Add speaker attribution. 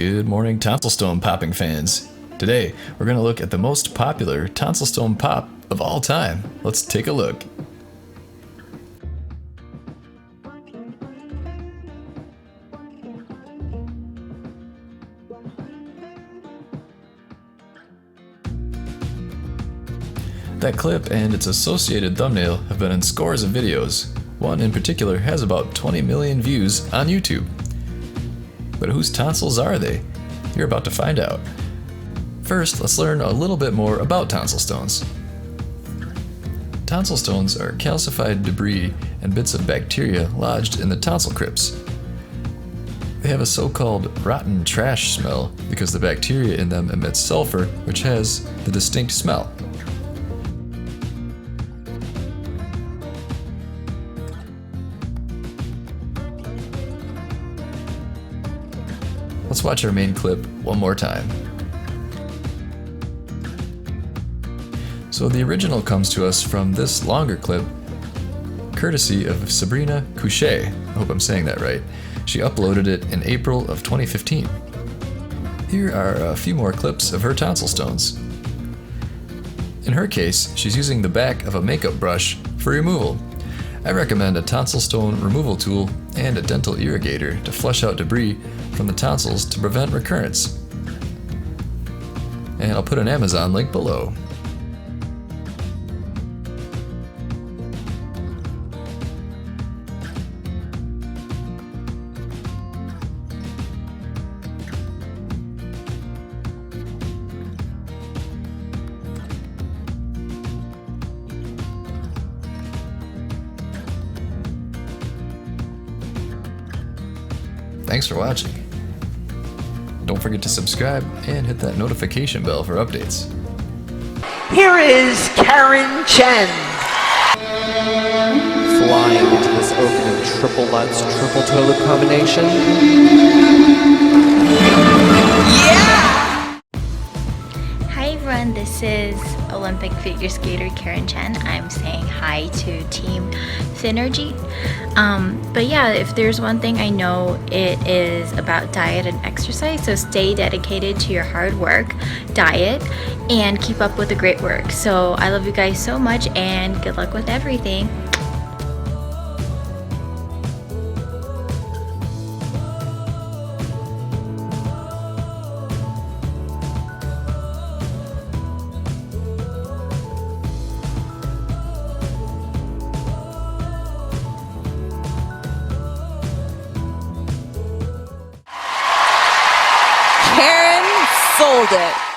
Speaker 1: Good morning, tonsil stone popping fans. Today, we're going to look at the most popular tonsil stone pop of all time. Let's take a look. That clip and its associated thumbnail have been in scores of videos. One in particular has about 20 million views on YouTube. But whose tonsils are they? You're about to find out. First, let's learn a little bit more about tonsil stones. Tonsil stones are calcified debris and bits of bacteria lodged in the tonsil crypts. They have a so-called rotten trash smell because the bacteria in them emits sulfur, which has the distinct smell. Let's watch our main clip one more time. So the original comes to us from this longer clip, courtesy of Sabrina Couchet. I hope I'm saying that right. She uploaded it in April of 2015. Here are a few more clips of her tonsil stones. In her case, she's using the back of a makeup brush for removal. I recommend a tonsil stone removal tool and a dental irrigator to flush out debris from the tonsils to prevent recurrence. And I'll put an Amazon link below. Thanks for watching. Don't forget to subscribe and hit that notification bell for updates.
Speaker 2: Here is Karen Chen.
Speaker 3: Flying into this opening triple Lutz, triple toe loop combination.
Speaker 2: Yeah!
Speaker 4: Hi everyone, this is Olympic figure skater Karen Chen. I'm saying hi to Team Synergy. But yeah, if there's one thing I know, it is about diet and exercise. So stay dedicated to your hard work, diet, and keep up with the great work. So I love you guys so much and good luck with everything.
Speaker 5: Karen sold it.